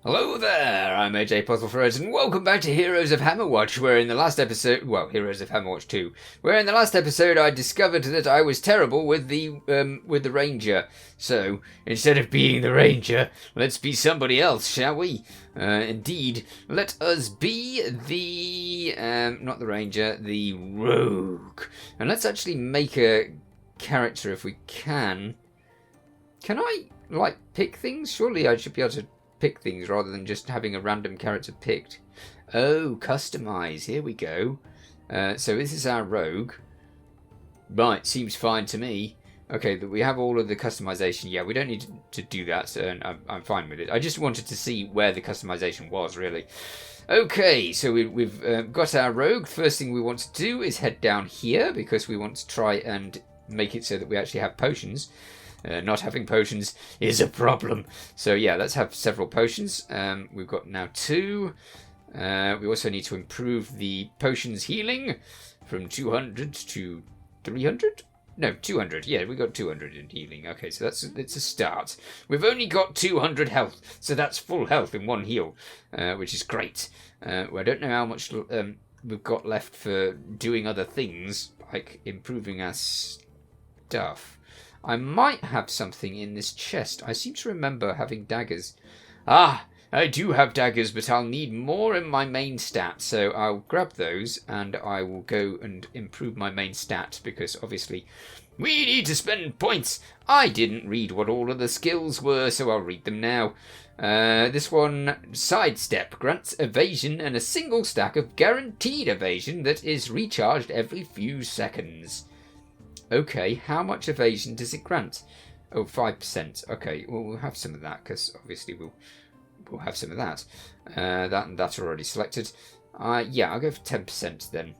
Hello there, I'm AJ PuzzleFerret, and welcome back to Heroes of Hammerwatch, where in the last episode, well, Heroes of Hammerwatch 2, where in the last episode I discovered that I was terrible with the Ranger. So, instead of being the Ranger, let's be somebody else, shall we? Indeed, let us be the, not the Ranger, the Rogue. And let's actually make a character if we can. Can I, like, pick things? Surely I should be able to pick things rather than just having a random character picked. Oh, customize. Here we go. So this is our rogue. Right, seems fine to me. Okay, we have all of the customization. Yeah, we don't need to do that, and I'm fine with it. I just wanted to see where the customization was, really. Okay, so we've got our rogue. First thing we want to do is head down here, because we want to try and make it so that we actually have potions. Not having potions is a problem. So yeah, let's have several potions. We've got now 2. We also need to improve the potions healing from 200 to 300? No, 200. Yeah, we got 200 in healing. Okay, so it's a start. We've only got 200 health, so that's full health in one heal, which is great. Well, I don't know how much we've got left for doing other things, like improving our stuff. I might have something in this chest. I seem to remember having daggers. Ah, I do have daggers, but I'll need more in my main stat. So I'll grab those and I will go and improve my main stat because obviously we need to spend points. I didn't read what all of the skills were, so I'll read them now. This one, Sidestep, grants evasion and a single stack of guaranteed evasion that is recharged every few seconds. Okay, how much evasion does it grant? Oh, 5%. Okay, well, we'll have some of that, because obviously we'll have some of that. That's already selected. Yeah, I'll go for 10% then.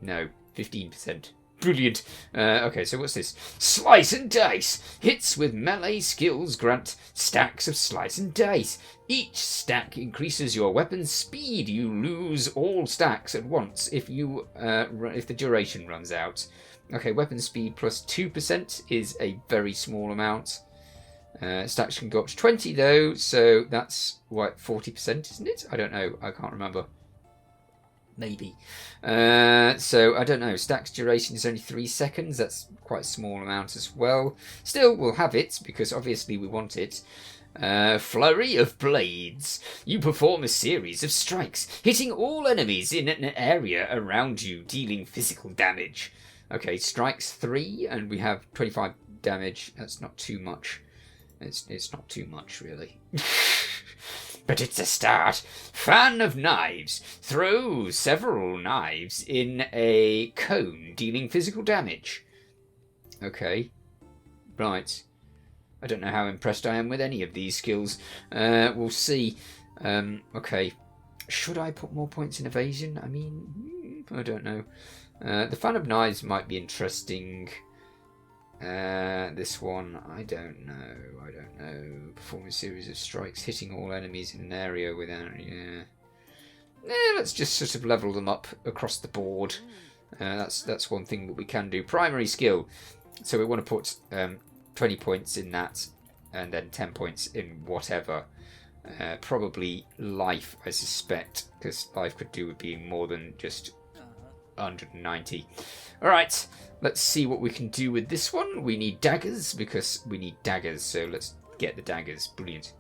No, 15%. Brilliant. Okay, so what's this? Slice and Dice. Hits with melee skills grant stacks of slice and dice. Each stack increases your weapon's speed. You lose all stacks at once if the duration runs out. Okay, weapon speed plus 2% is a very small amount. Stacks can go up to 20 though, so that's, what, 40%, isn't it? I don't know, I can't remember. Maybe. So, I don't know, stacks duration is only 3 seconds, that's quite a small amount as well. Still, we'll have it, because obviously we want it. Flurry of Blades. You perform a series of strikes, hitting all enemies in an area around you, dealing physical damage. Okay, strikes 3, and we have 25 damage. That's not too much. It's not too much, really. But it's a start. Fan of Knives. Throw several knives in a cone, dealing physical damage. Okay. Right. I don't know how impressed I am with any of these skills. We'll see. Okay. Should I put more points in evasion? I mean, I don't know. The Fan of Knives might be interesting. This one, I don't know. Perform a series of strikes, hitting all enemies in an area without... Yeah. Let's just sort of level them up across the board. That's one thing that we can do. Primary skill. So we want to put 20 points in that, and then 10 points in whatever. Probably life, I suspect, because life could do with being more than just 190. Alright, let's see what we can do with this one. We need daggers, because we need daggers, so let's get the daggers. Brilliant.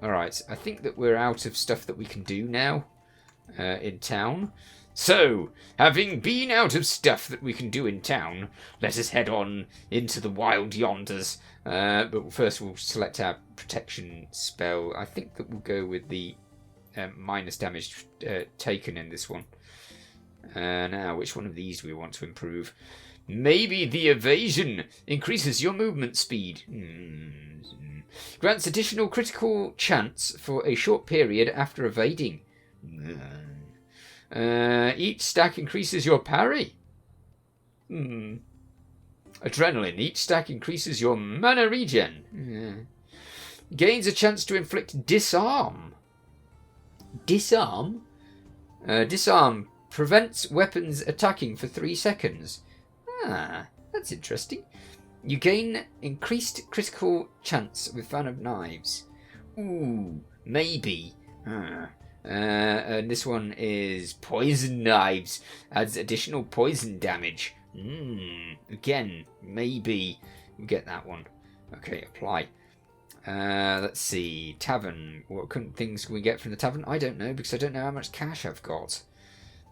Alright, I think that we're out of stuff that we can do now in town. So, having been out of stuff that we can do in town, let us head on into the wild yonders. But first we'll select our protection spell. I think that we'll go with the minus damage taken in this one. Now, which one of these do we want to improve? Maybe the evasion increases your movement speed. Grants additional critical chance for a short period after evading. Each stack increases your parry. Adrenaline. Each stack increases your mana regen. Gains a chance to inflict disarm. Disarm? Disarm. Prevents weapons attacking for 3 seconds. That's interesting. You gain increased critical chance with Fan of Knives. Ooh, Maybe. And this one is poison knives. Adds additional poison damage. Again, maybe we get that one. Okay, apply. Let's see. Tavern. What things can we get from the tavern? I don't know, because I don't know how much cash I've got.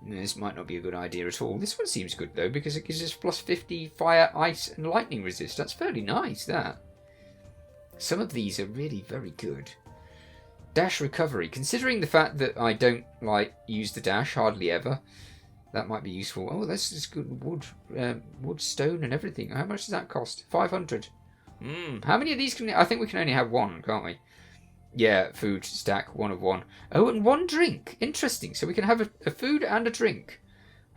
This might not be a good idea at all. This one seems good, though, because it gives us plus 50 fire, ice, and lightning resist. That's fairly nice, that. Some of these are really very good. Dash recovery. Considering the fact that I don't, use the dash hardly ever, that might be useful. Oh, this is good. Wood, stone, and everything. How much does that cost? 500. How many of these can... I think we can only have one, can't we? Yeah, food stack, 1 of 1. Oh, and 1 drink. Interesting. So we can have a food and a drink.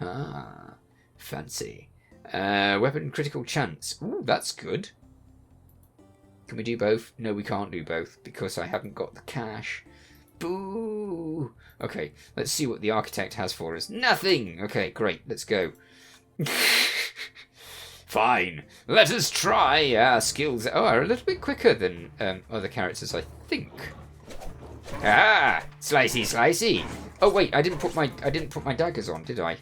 Ah, fancy. Weapon critical chance. Ooh, that's good. Can we do both? No, we can't do both because I haven't got the cash. Boo! Okay, let's see what the architect has for us. Nothing! Okay, great. Let's go. Fine. Let us try. Our skills are a little bit quicker than other characters, I think. Ah! Slicey, slicey! Oh, wait, I didn't put my daggers on, did I?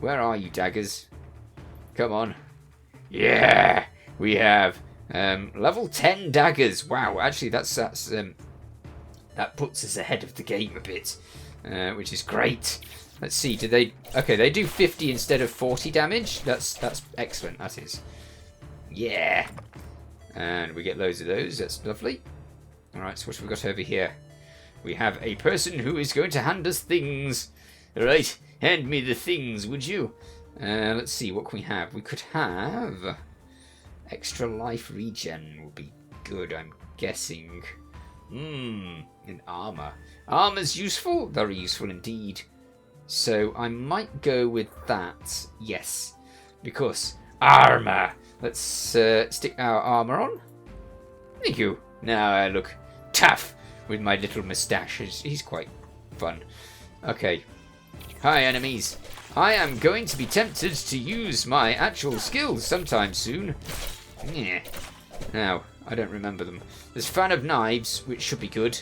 Where are you, daggers? Come on. Yeah! We have... level 10 daggers. Wow, actually that puts us ahead of the game a bit, which is great. Let's see, do they... Okay, they do 50 instead of 40 damage. That's excellent, that is. Yeah. And we get loads of those. That's lovely. Alright, so what have we got over here? We have a person who is going to hand us things. Alright, hand me the things, would you? Let's see, what can we have? We could have... Extra life regen would be good, I'm guessing. And armor. Armor's useful? Very useful indeed. So I might go with that. Yes. Because armor. Let's stick our armor on. Thank you. Now I look tough with my little moustache. He's quite fun. Okay. Hi, enemies. I am going to be tempted to use my actual skills sometime soon. Yeah. Now, I don't remember them. There's Fan of Knives, which should be good.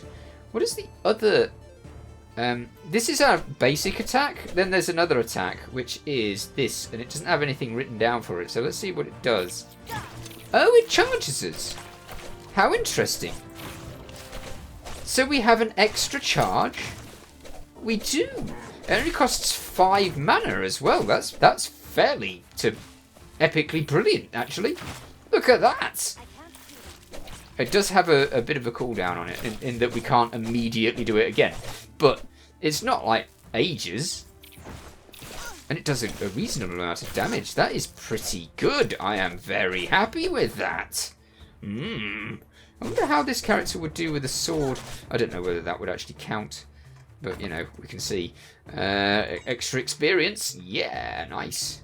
What is the other... this is our basic attack. Then there's another attack, which is this. And it doesn't have anything written down for it. So let's see what it does. Oh, it charges us. How interesting. So we have an extra charge. We do. It only costs 5 mana as well. That's fairly to epically brilliant, actually. Look at that. It does have a bit of a cooldown on it, in that we can't immediately do it again. But it's not like ages. And it does a reasonable amount of damage. That is pretty good. I am very happy with that. I wonder how this character would do with a sword. I don't know whether that would actually count. But, you know, we can see. Extra experience. Yeah, nice.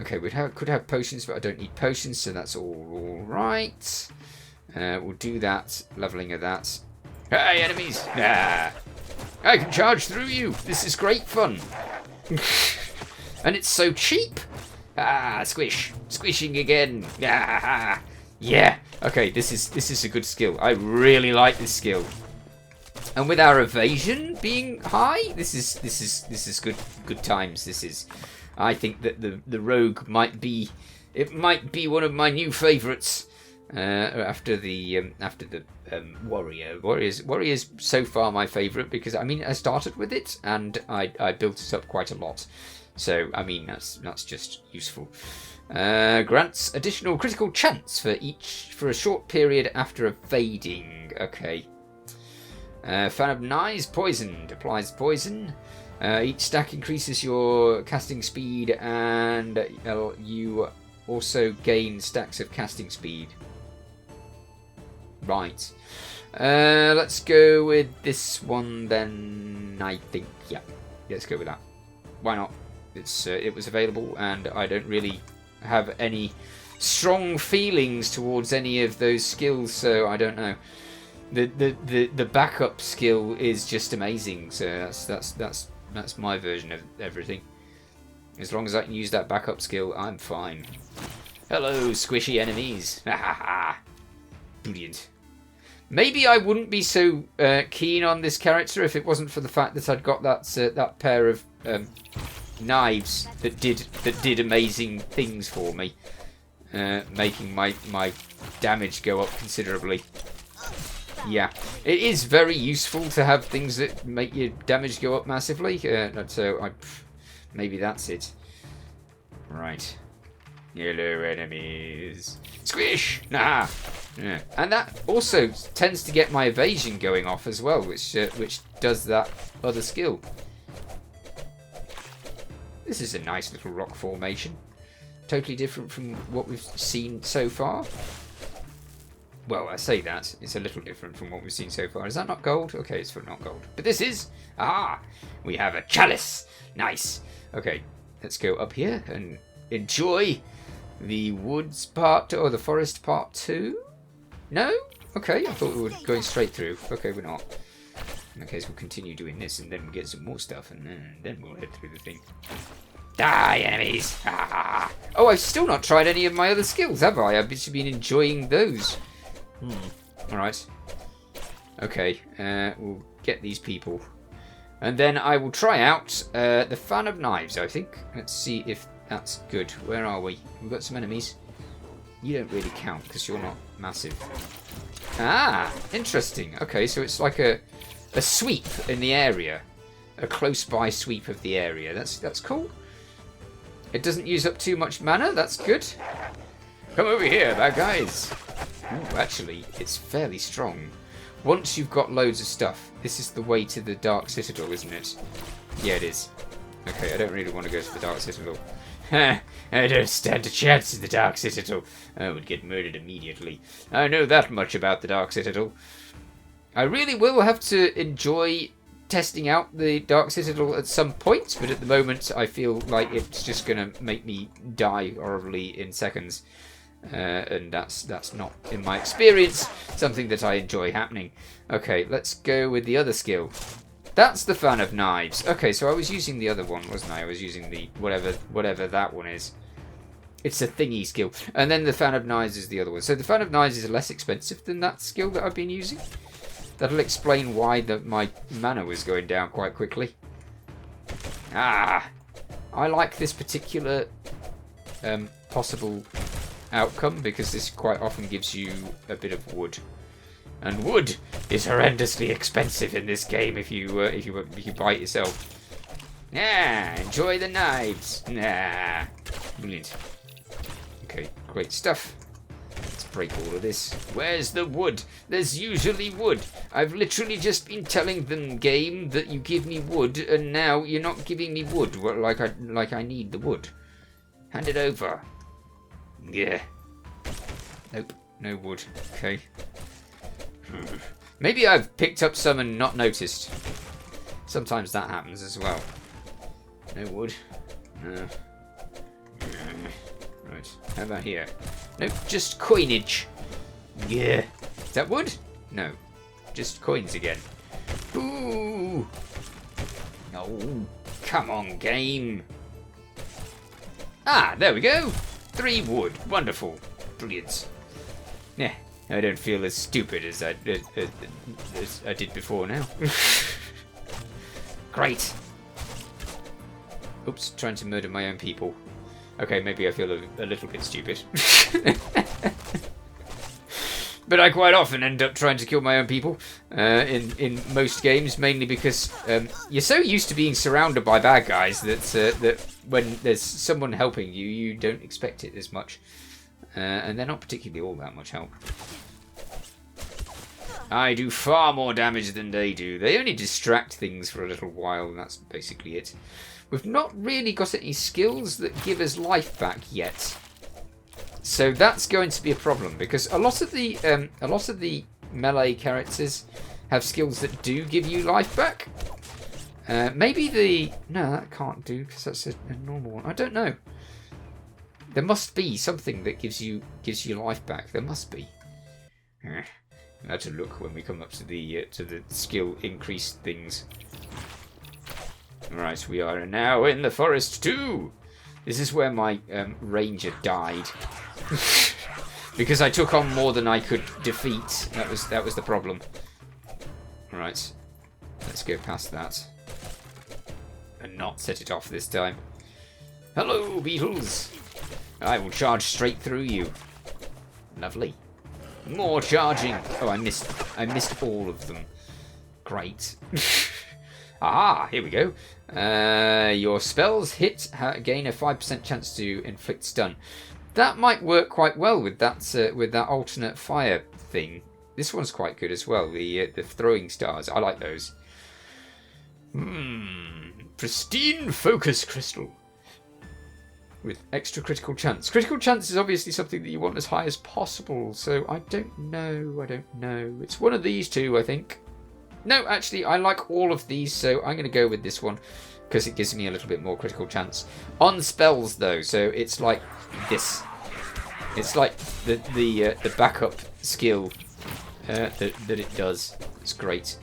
Okay, we could have potions, but I don't need potions, so that's all right. We'll do that. Leveling of that. Hey, enemies! Ah, I can charge through you. This is great fun. And it's so cheap. Ah, squish. Squishing again. Ah, yeah. Okay, this is a good skill. I really like this skill. And with our evasion being high, this is good times. This is, I think that the rogue might be one of my new favourites after the warrior. Warrior's so far my favourite because I mean I started with it and I built it up quite a lot. So I mean that's just useful. Grants additional critical chance for a short period after evading. Okay. Fan of Knives, poisoned. Applies poison. Each stack increases your casting speed, and you also gain stacks of casting speed. Right. Let's go with this one then. I think, yeah. Let's go with that. Why not? It was available, and I don't really have any strong feelings towards any of those skills, so I don't know. The backup skill is just amazing, so that's my version of everything. As long as I can use that backup skill, I'm fine. Hello, squishy enemies. Ha ha ha. Brilliant. Maybe I wouldn't be so keen on this character if it wasn't for the fact that I'd got that pair of knives that did amazing things for me, making my damage go up considerably. Yeah, it is very useful to have things that make your damage go up massively. So maybe that's it. Right. Yellow enemies. Squish! Nah. Yeah. And that also tends to get my evasion going off as well, which does that other skill. This is a nice little rock formation. Totally different from what we've seen so far. Well, I say that. It's a little different from what we've seen so far. Is that not gold? Okay, it's not gold. But this is... Ah! We have a chalice! Nice! Okay, let's go up here and enjoy the woods part, or the forest part 2? No? Okay, I thought we were going straight through. Okay, we're not. In that case, we'll continue doing this, and then we'll get some more stuff, and then we'll head through the thing. Die, enemies! Ah! Oh, I've still not tried any of my other skills, have I? I've been enjoying those. Alright. Okay, we'll get these people. And then I will try out the fan of knives, I think. Let's see if that's good. Where are we? We've got some enemies. You don't really count because you're not massive. Ah, interesting. Okay, so it's like a sweep in the area. A close-by sweep of the area. That's cool. It doesn't use up too much mana. That's good. Come over here, bad guys. Ooh, actually, it's fairly strong. Once you've got loads of stuff, this is the way to the Dark Citadel, isn't it? Yeah, it is. Okay, I don't really want to go to the Dark Citadel. I don't stand a chance in the Dark Citadel. I would get murdered immediately. I know that much about the Dark Citadel. I really will have to enjoy testing out the Dark Citadel at some point, but at the moment I feel like it's just going to make me die horribly in seconds. And that's not, in my experience, something that I enjoy happening. Okay, let's go with the other skill. That's the fan of knives. Okay, so I was using the other one, wasn't I? I was using the whatever that one is. It's a thingy skill. And then the fan of knives is the other one. So the fan of knives is less expensive than that skill that I've been using. That'll explain why my mana was going down quite quickly. Ah! I like this particular possible outcome because this quite often gives you a bit of wood. And wood is horrendously expensive in this game if you buy it yourself. Yeah, enjoy the knives. Nah, brilliant. Okay, great stuff. Let's break all of this. Where's the wood? There's usually wood. I've literally just been telling the game that you give me wood, and now you're not giving me wood like I need the wood. Hand it over. Yeah. Nope, no wood. Okay. Maybe I've picked up some and not noticed. Sometimes that happens as well. No wood. No. Right. How about here? Nope, just coinage. Yeah. Is that wood? No. Just coins again. Ooh. Oh, come on, game. Ah, there we go. 3 wood. Wonderful. Brilliant. Yeah. I don't feel as stupid as I did before now. Great. Oops, trying to murder my own people. Okay, maybe I feel a little bit stupid. But I quite often end up trying to kill my own people in most games, mainly because you're so used to being surrounded by bad guys that when there's someone helping you, you don't expect it as much. And they're not particularly all that much help. I do far more damage than they do. They only distract things for a little while, and that's basically it. We've not really got any skills that give us life back yet. So that's going to be a problem, because a lot of the melee characters have skills that do give you life back. Maybe no, that can't do, because that's a normal one. I don't know. There must be something that gives you life back. There must be. I'll have to look when we come up to the skill increase things. Right, we are now in the forest too. This is where my ranger died. Because I took on more than I could defeat. That was the problem. Right. Let's go past that. And not set it off this time. Hello, beetles! I will charge straight through you. Lovely. More charging! Oh, I missed all of them. Great. Ah, here we go. Your spells hit gain a 5% chance to inflict stun. That might work quite well with that alternate fire thing. This one's quite good as well. The throwing stars. I like those. Pristine focus crystal. With extra critical chance. Critical chance is obviously something that you want as high as possible. So I don't know. It's one of these two, I think. No, actually, I like all of these, so I'm going to go with this one because it gives me a little bit more critical chance. On spells, though, so it's like this. It's like the backup skill that it does. It's great.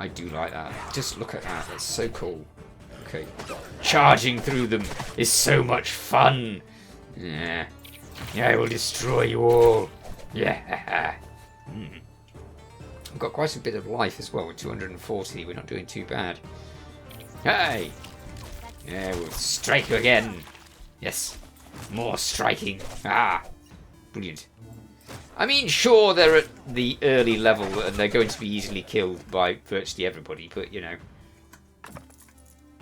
I do like that. Just look at that. That's so cool. Okay. Charging through them is so much fun. Yeah. I will destroy you all. Yeah. I've got quite a bit of life as well with 240. We're not doing too bad. Hey! Yeah, we'll strike again. Yes. More striking. Ah. Brilliant. I mean, sure, they're at the early level and they're going to be easily killed by virtually everybody, but, you know.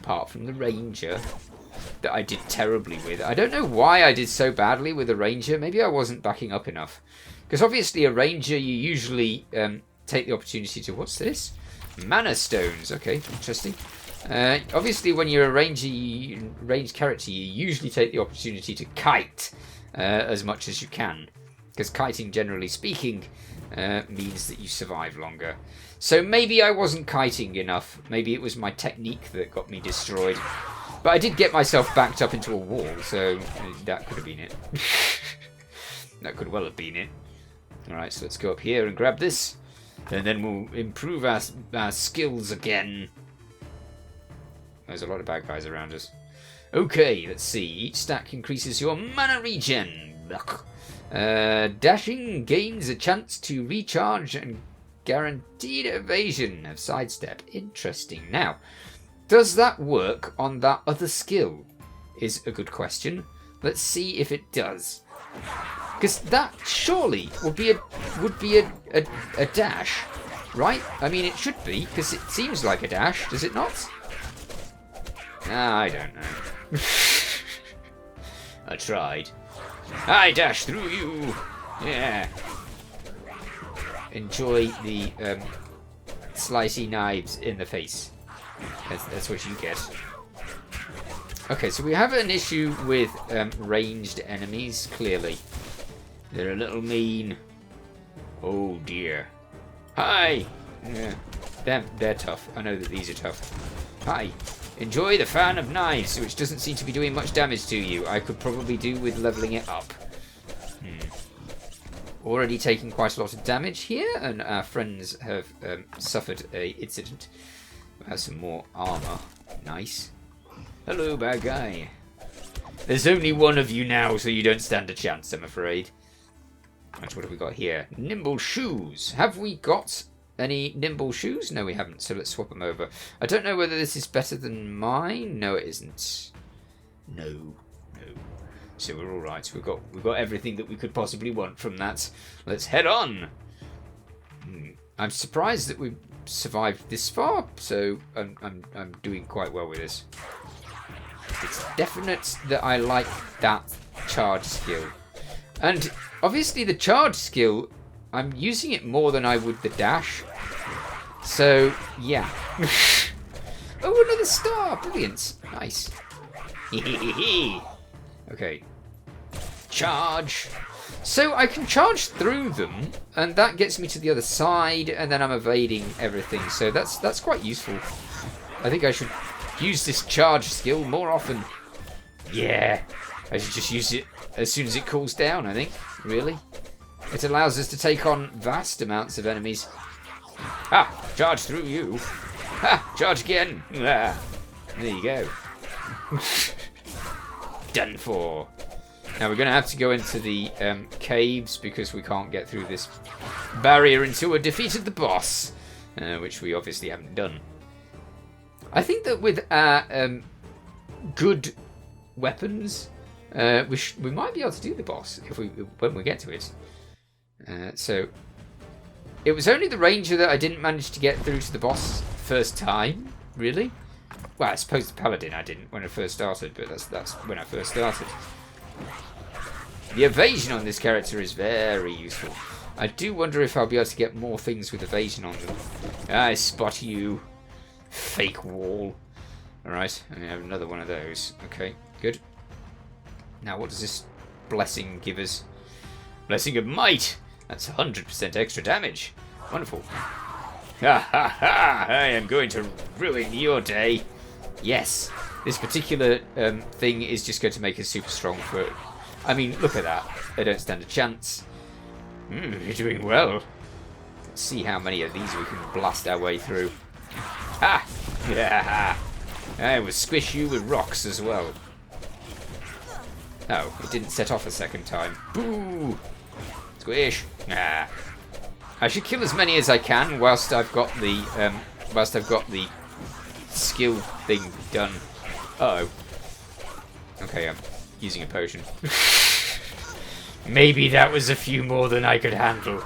Apart from the ranger that I did terribly with. I don't know why I did so badly with a ranger. Maybe I wasn't backing up enough. Because obviously a ranger, you usually take the opportunity to... What's this? Mana stones. Okay, interesting. Obviously, when you're a ranged character, you usually take the opportunity to kite as much as you can. Because kiting, generally speaking, means that you survive longer. So maybe I wasn't kiting enough. Maybe it was my technique that got me destroyed. But I did get myself backed up into a wall, so that could have been it. That could well have been it. Alright, so let's go up here and grab this. And then we'll improve our skills again. There's a lot of bad guys around us. Okay, let's see. Each stack increases your mana regen. Dashing gains a chance to recharge and guaranteed evasion of sidestep. Interesting. Now, does that work on that other skill? Is a good question. Let's see if it does. Because that surely would be a dash, right? I mean, it should be, because it seems like a dash, does it not? I don't know. I tried. I dash through you! Yeah. Enjoy the slicey knives in the face. That's what you get. Okay, so we have an issue with ranged enemies, clearly. They're a little mean. Oh dear. Hi! Yeah. They're tough. I know that these are tough. Hi. Enjoy the fan of knives, which doesn't seem to be doing much damage to you. I could probably do with leveling it up. Already taking quite a lot of damage here, and our friends have suffered a incident. We have some more armor. Nice. Hello, bad guy. There's only one of you now, so you don't stand a chance, I'm afraid. Right, what have we got here? Nimble shoes. Have we got any nimble shoes? No, we haven't, so let's swap them over. I don't know whether this is better than mine. No, it isn't. No. So we're all right. We've got everything that we could possibly want from that. Let's head on. I'm surprised that we've survived this far, so I'm doing quite well with this. It's definite that I like that charge skill, and obviously the charge skill, I'm using it more than I would the dash. So yeah. Oh, another star! Brilliant. Nice. Okay. Charge. So I can charge through them, and that gets me to the other side, and then I'm evading everything. So that's quite useful. I think I should use this charge skill more often. Yeah. I should just use it as soon as it cools down, I think. Really. It allows us to take on vast amounts of enemies. Ah! Charge through you. Ah! Charge again. Ah, there you go. Done for. Now we're going to have to go into the caves because we can't get through this barrier until we've defeated the boss, which we obviously haven't done. I think that with our good weapons, we might be able to do the boss when we get to it. So it was only the ranger that I didn't manage to get through to the boss first time, really. Well, I suppose the paladin I didn't when I first started, but that's when I first started. The evasion on this character is very useful. I do wonder if I'll be able to get more things with evasion on them. I spot you. Fake wall. Alright, I have another one of those. Okay, good. Now what does this blessing give us? Blessing of might! That's 100% extra damage. Wonderful. Ha ha ha! I am going to ruin your day. Yes, this particular thing is just going to make us super strong for... I mean, look at that. They don't stand a chance. You're doing well. Let's see how many of these we can blast our way through. Ha! Yeah! I will squish you with rocks as well. Oh, it didn't set off a second time. Boo! Squish! Ah. I should kill as many as I can whilst I've got the skill thing done. Uh-oh. Okay, I'm using a potion. Maybe that was a few more than I could handle.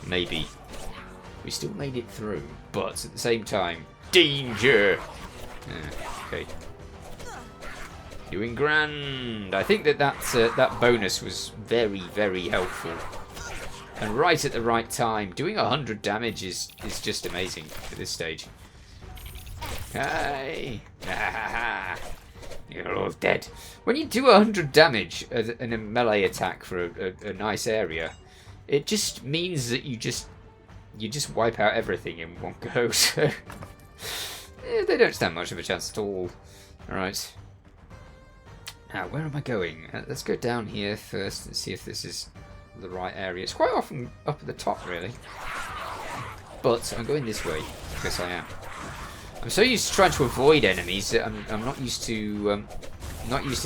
Maybe. We still made it through, but at the same time, danger! Okay. Doing grand. I think that bonus was very, very helpful. And right at the right time. Doing 100 damage is just amazing at this stage. Hey! You're all dead. When you do 100 damage in a melee attack for a nice area, it just means that you just wipe out everything in one go. So they don't stand much of a chance at all. Alright. Now, where am I going? Let's go down here first and see if this is the right area. It's quite often up at the top, really. But I'm going this way, because I am. I'm so used to trying to avoid enemies that I'm not used to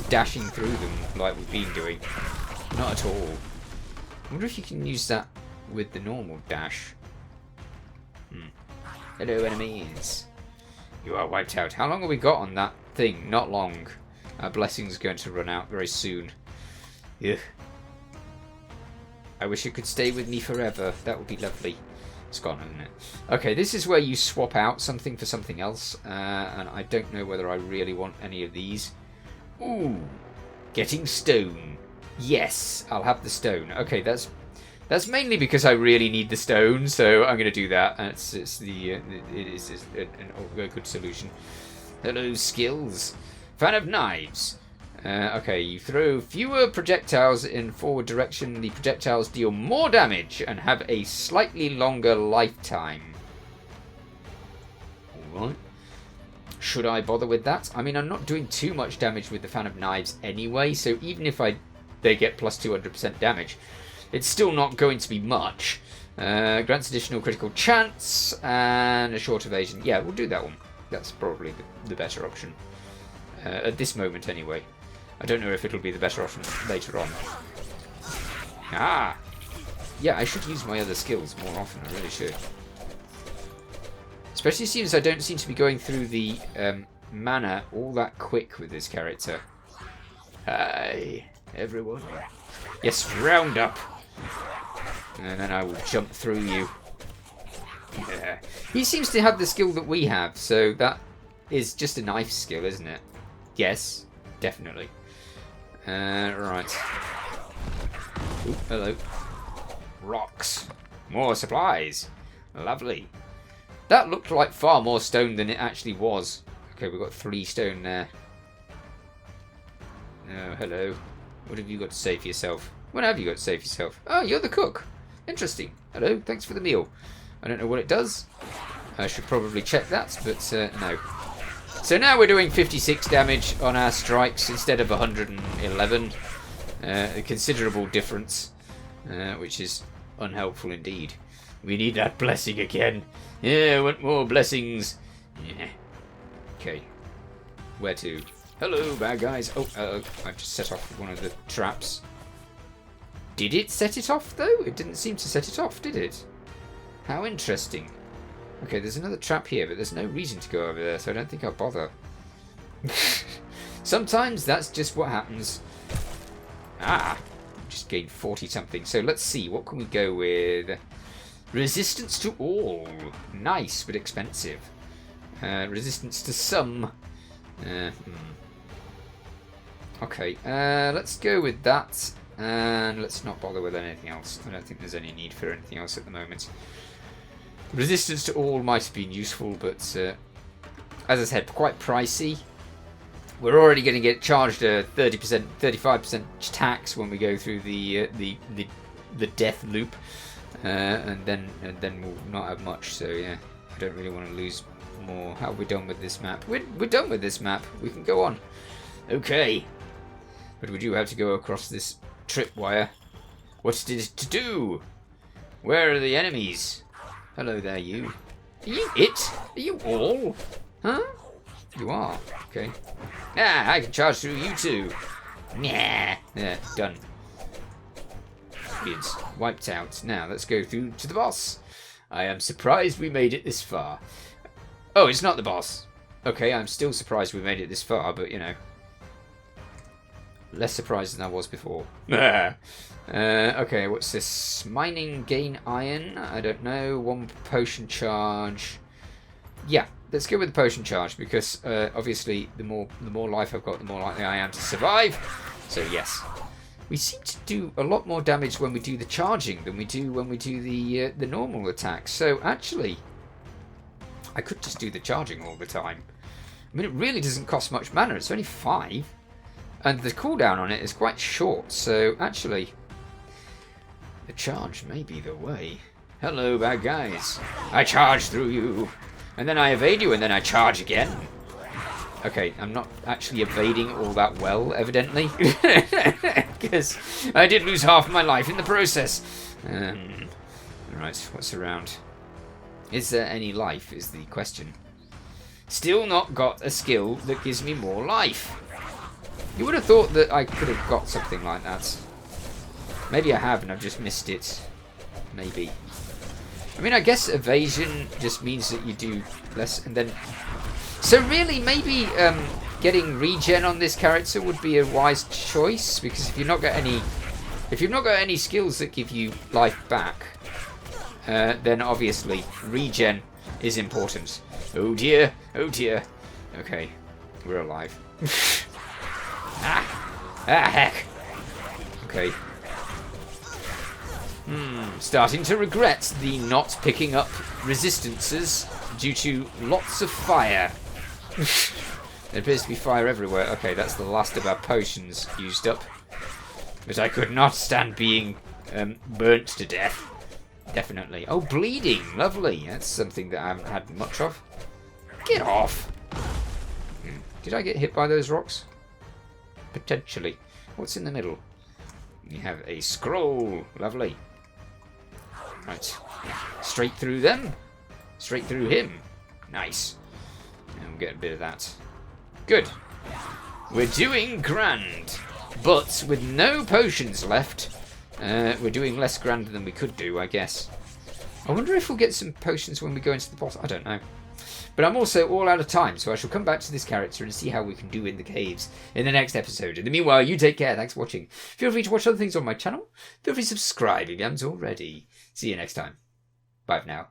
dashing through them like we've been doing. Not at all. I wonder if you can use that with the normal dash. Hello, enemies. You are wiped out. How long have we got on that thing? Not long. Our blessing's going to run out very soon. Ugh. I wish it could stay with me forever. That would be lovely. It's gone, isn't it? Okay, this is where you swap out something for something else. And I don't know whether I really want any of these. Ooh. Getting stone. Yes, I'll have the stone. Okay, that's mainly because I really need the stone, so I'm going to do that. It is a good solution. Hello, skills. Fan of knives. Okay, you throw fewer projectiles in forward direction. The projectiles deal more damage and have a slightly longer lifetime. Alright. Should I bother with that? I mean, I'm not doing too much damage with the fan of knives anyway, so even if they get plus 200% damage, it's still not going to be much. Grants additional critical chance and a short evasion. Yeah, we'll do that one. That's probably the better option. At this moment, anyway. I don't know if it'll be the better option later on. Ah! Yeah, I should use my other skills more often. I really should. Especially since I don't seem to be going through the mana all that quick with this character. Hi, everyone. Yes, round up. And then I will jump through you. Yeah. He seems to have the skill that we have, so that is just a knife skill, isn't it? Yes, definitely. Right. Ooh, hello. Rocks. More supplies. Lovely. That looked like far more stone than it actually was. Okay, we've got 3 stone there. Oh, hello. What have you got to say for yourself? What have you got to say for yourself? Oh, you're the cook. Interesting. Hello, thanks for the meal. I don't know what it does. I should probably check that, but no. So now we're doing 56 damage on our strikes instead of 111. A considerable difference, which is unhelpful indeed. We need that blessing again. Yeah, I want more blessings. Yeah. Okay. Where to? Hello, bad guys. Oh, I just set off one of the traps. Did it set it off, though? It didn't seem to set it off, did it? How interesting. Okay, there's another trap here, but there's no reason to go over there, so I don't think I'll bother. Sometimes that's just what happens. Ah! Just gained 40-something. So let's see, what can we go with? Resistance to all. Nice, but expensive. Resistance to some. Okay, let's go with that. And let's not bother with anything else. I don't think there's any need for anything else at the moment. Resistance to all might have been useful, but as I said, quite pricey. We're already going to get charged a 30%, 35% tax when we go through the death loop, and then we'll not have much. So yeah, I don't really want to lose more. How have we done with this map? We're done with this map. We can go on. Okay, but we do have to go across this tripwire. What's it to do? Where are the enemies? Hello there, you. Are you it? Are you all? Huh? You are. Okay. Ah, I can charge through you too. Nah. Yeah, done. It's wiped out. Now, let's go through to the boss. I am surprised we made it this far. Oh, it's not the boss. Okay, I'm still surprised we made it this far, but, you know. Less surprised than I was before. Okay, what's this? Mining gain iron? I don't know. 1 potion charge. Yeah, let's go with the potion charge because obviously the more life I've got, the more likely I am to survive. So yes, we seem to do a lot more damage when we do the charging than we do when we do the normal attacks. So actually, I could just do the charging all the time. I mean, it really doesn't cost much mana. It's only 5. And the cooldown on it is quite short, so actually, the charge may be the way. Hello, bad guys. I charge through you, and then I evade you, and then I charge again. Okay, I'm not actually evading all that well, evidently, because I did lose half my life in the process. Right, what's around? Is there any life, is the question. Still not got a skill that gives me more life. You would have thought that I could have got something like that. Maybe I have and I've just missed it. Maybe. I mean, I guess evasion just means that you do less and then... So really, maybe getting regen on this character would be a wise choice, because if you've not got any skills that give you life back, then obviously regen is important. Oh dear, oh dear. Okay, we're alive. Heck. Okay. Starting to regret the not picking up resistances due to lots of fire. There appears to be fire everywhere. Okay, that's the last of our potions used up. But I could not stand being burnt to death. Definitely. Oh, bleeding. Lovely. That's something that I haven't had much of. Get off. Did I get hit by those rocks? Potentially. What's in the middle? We have a scroll. Lovely. Right. Straight through them. Straight through him. Nice. And we'll get a bit of that. Good. We're doing grand. But with no potions left, we're doing less grand than we could do, I guess. I wonder if we'll get some potions when we go into the boss. I don't know. But I'm also all out of time, so I shall come back to this character and see how we can do in the caves in the next episode. In the meanwhile, you take care. Thanks for watching. Feel free to watch other things on my channel. Feel free to subscribe if you haven't already. See you next time. Bye for now.